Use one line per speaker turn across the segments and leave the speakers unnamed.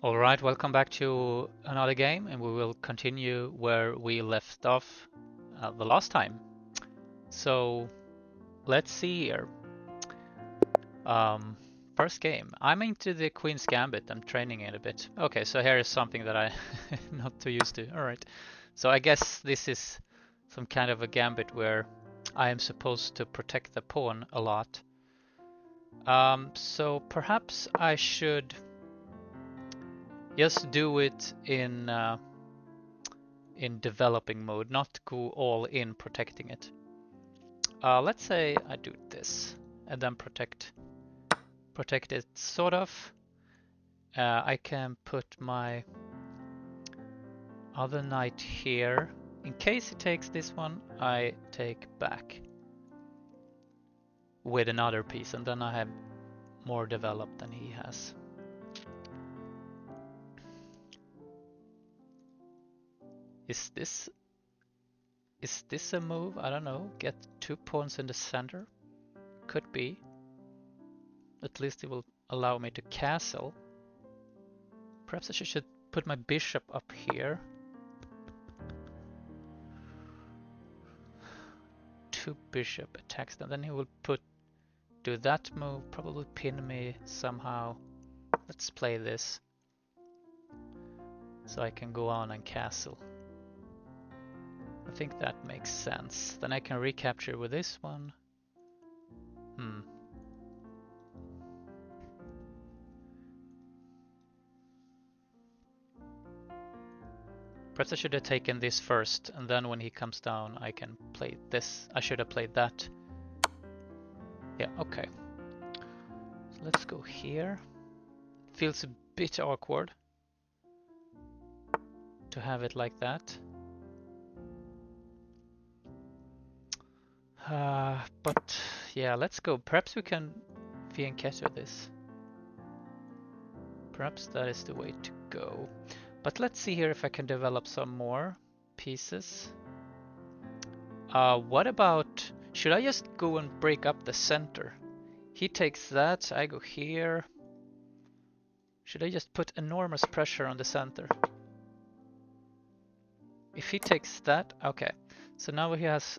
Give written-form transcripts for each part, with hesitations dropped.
Alright, welcome back to another game, and we will continue where we left off the last time. So let's see here. Um, First game. I'm into the Queen's Gambit. I'm training it a bit. Okay, so here is something that I not too used to. Alright. So I guess this is some kind of a gambit where I am supposed to protect the pawn a lot. So perhaps I should just do it in developing mode, not go all in protecting it. Let's say I do this and then protect it sort of. I can put my other knight here. In case he takes this one, I take back with another piece, and then I have more developed than he has. Is this a move? I don't know. Get 2 pawns in the center? Could be. At least it will allow me to castle. Perhaps I should put my bishop up here. 2 bishop attacks them. Then he will do that move, probably pin me somehow. Let's play this. So I can go on and castle. I think that makes sense. Then I can recapture with this one. Perhaps I should have taken this first, and then when he comes down I can play this. I should have played that. Yeah, okay. So let's go here. Feels a bit awkward to have it like that. But yeah, let's go. Perhaps we can fianchetto this. Perhaps that is the way to go. But let's see here if I can develop some more pieces. What about... Should I just go and break up the center? He takes that, I go here. Should I just put enormous pressure on the center? If he takes that, okay. So now he has...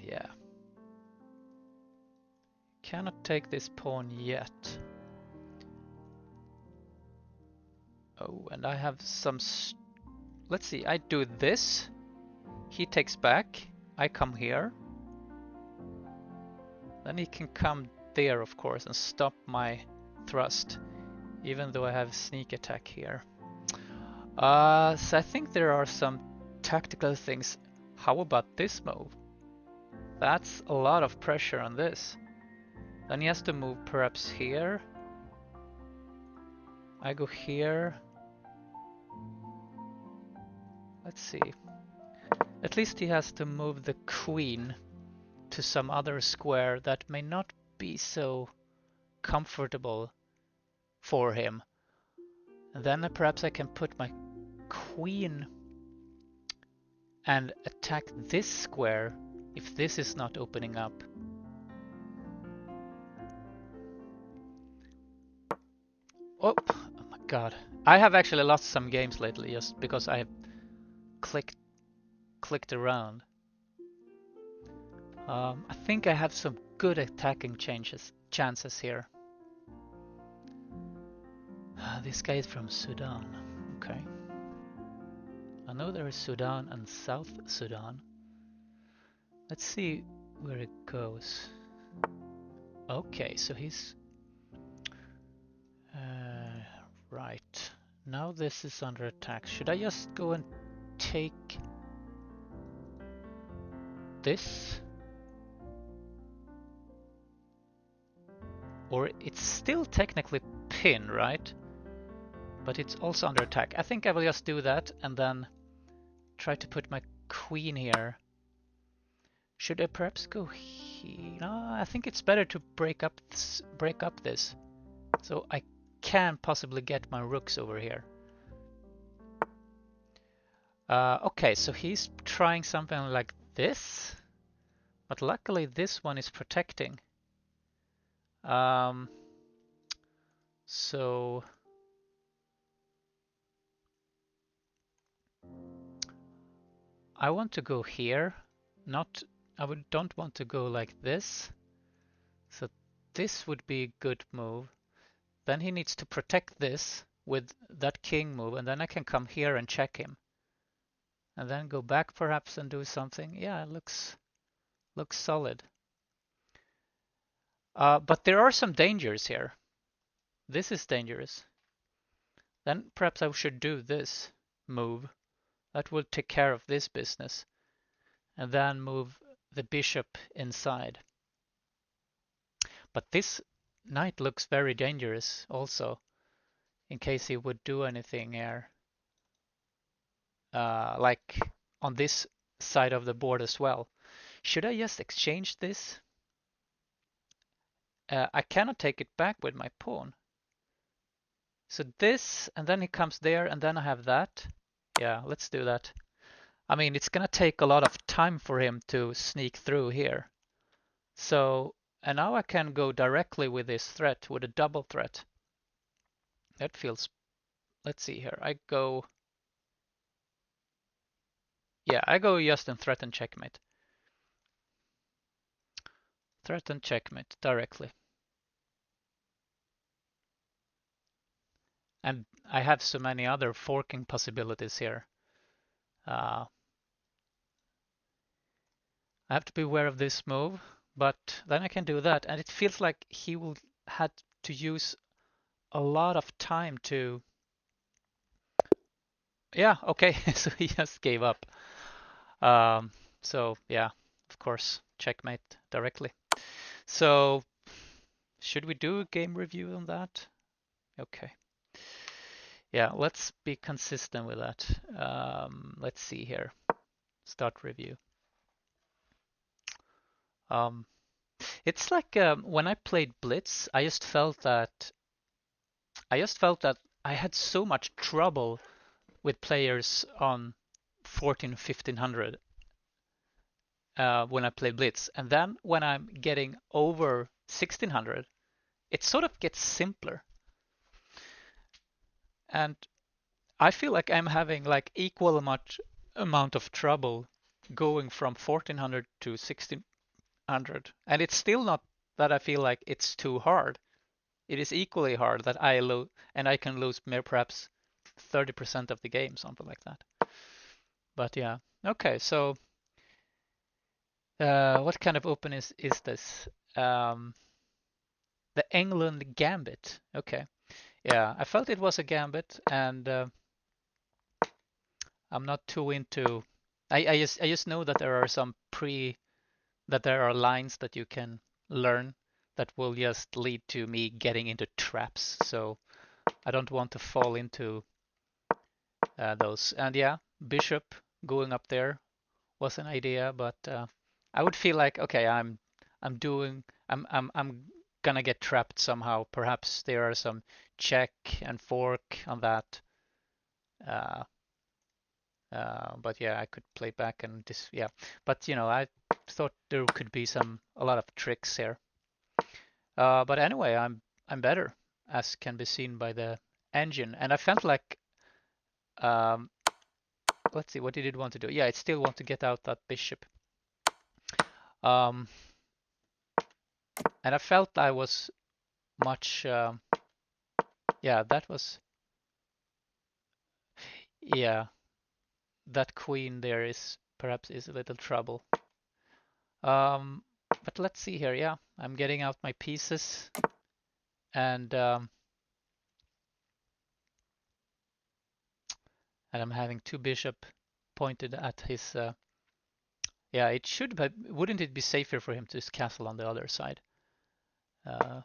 yeah. Cannot take this pawn yet. Oh, and I have some... Let's see, I do this. He takes back. I come here. Then he can come there, of course, and stop my thrust. Even though I have sneak attack here. So I think there are some tactical things. How about this move? That's a lot of pressure on this. Then he has to move perhaps here. I go here. Let's see. At least he has to move the queen to some other square that may not be so comfortable for him. And then perhaps I can put my queen and attack this square if this is not opening up. Oh my god. I have actually lost some games lately just because I have clicked around. I think I have some good attacking chances here. This guy is from Sudan. Okay. I know there is Sudan and South Sudan. Let's see where it goes. Okay, so he's... right. Now this is under attack. Should I just go and take this? Or it's still technically pin, right? But it's also under attack. I think I will just do that and then try to put my queen here. Should I perhaps go here? No, I think it's better to break up this. So I can possibly get my rooks over here. Okay, so he's trying something like this. But luckily this one is protecting. So I want to go here. Not, don't want to go like this. So this would be a good move. Then he needs to protect this with that king move, and then I can come here and check him. And then go back perhaps and do something. Yeah, it looks solid. But there are some dangers here. This is dangerous. Then perhaps I should do this move. That will take care of this business. And then move the bishop inside. But this knight looks very dangerous also, in case he would do anything here. Like on this side of the board as well. Should I just exchange this? I cannot take it back with my pawn. So this, and then he comes there, and then I have that. Yeah, let's do that. I mean, it's gonna take a lot of time for him to sneak through here. So, and now I can go directly with this threat, with a double threat. That feels, let's see here. I go just in threat and checkmate. Threat and checkmate directly. And I have so many other forking possibilities here. I have to be aware of this move, but then I can do that. And it feels like he will have to use a lot of time to... Yeah, okay, so he just gave up. So yeah, of course, checkmate directly. So should we do a game review on that? Okay. Yeah, let's be consistent with that. Let's see here. Start review. It's like when I played Blitz, I just felt that I had so much trouble with players on 14, 1500 when I play Blitz, and then when I'm getting over 1600, it sort of gets simpler. And I feel like I'm having like equal much amount of trouble going from 1400 to 1600, and it's still not that I feel like it's too hard. It is equally hard that I lose, and I can lose perhaps 30% of the game, something like that. But yeah, okay. So what kind of open is this? The England Gambit. Okay. Yeah, I felt it was a gambit, and I'm not too into. I just know that there are that there are lines that you can learn that will just lead to me getting into traps. So I don't want to fall into those. And yeah, bishop going up there was an idea, but I would feel like okay, I'm gonna get trapped somehow. Perhaps there are some check and fork on that. Uh, but yeah, I could play back and this, yeah. But you know, I thought there could be a lot of tricks here. But anyway, I'm better, as can be seen by the engine. And I felt like, um, let's see, what did it want to do? Yeah, it still want to get out that bishop. Um, and I felt I was much, yeah, yeah, that queen there is perhaps is a little trouble. Um, but let's see here. Yeah, I'm getting out my pieces, and I'm having two bishop pointed at his. Yeah, it should, but wouldn't it be safer for him to castle on the other side? Uh,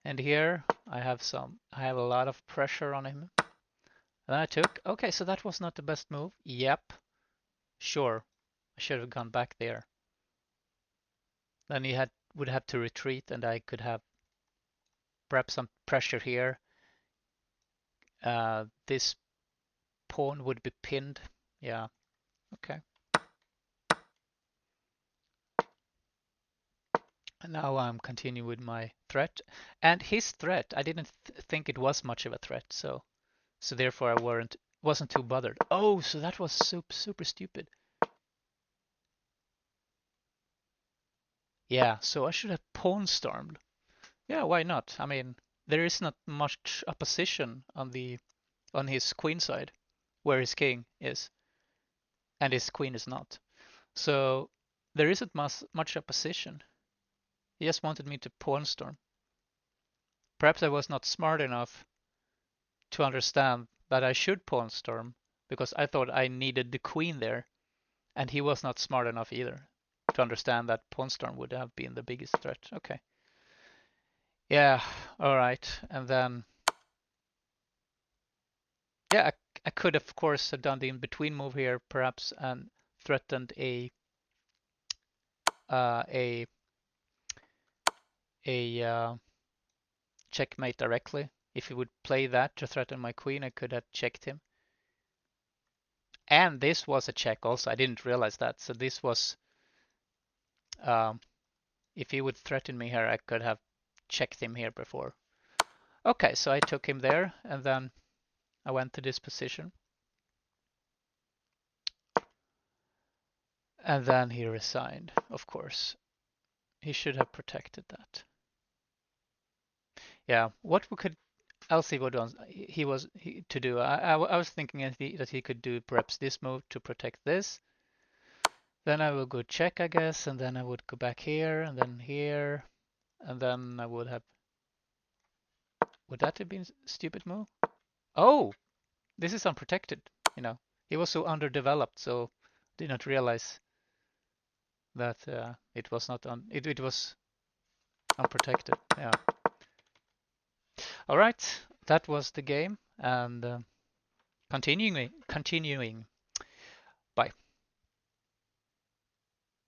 and here I have a lot of pressure on him. Then I took. Okay, so that was not the best move. Yep, sure, I should have gone back there. Then he would have to retreat, and I could have perhaps some pressure here. This pawn would be pinned. Yeah, okay. And now I'm continuing with my threat. And his threat, I didn't think it was much of a threat, so therefore I wasn't too bothered. Oh, so that was super stupid. Yeah, so I should have pawn stormed. Yeah, why not? I mean, there is not much opposition on his queen side, where his king is, and his queen is not. So there isn't much opposition. He just wanted me to pawn storm. Perhaps I was not smart enough to understand that I should pawn storm because I thought I needed the queen there, and he was not smart enough either to understand that pawn storm would have been the biggest threat. Okay. Yeah, all right. And then, yeah, I could, of course, have done the in-between move here, perhaps, and threatened uh, a a checkmate directly. If he would play that to threaten my queen, I could have checked him. And this was a check also. I didn't realize that. So this was, um, if he would threaten me here, I could have checked him here before. Okay, so I took him there, and then I went to this position. And then he resigned, of course. He should have protected that. Yeah, what we could else he would to do. I was thinking that he could do perhaps this move to protect this. Then I will go check, I guess, and then I would go back here and then here, and then I would have. Would that have been a stupid move? Oh, this is unprotected. You know, he was so underdeveloped, so did not realize that it was not it was unprotected. Yeah. All right, that was the game, and continuing.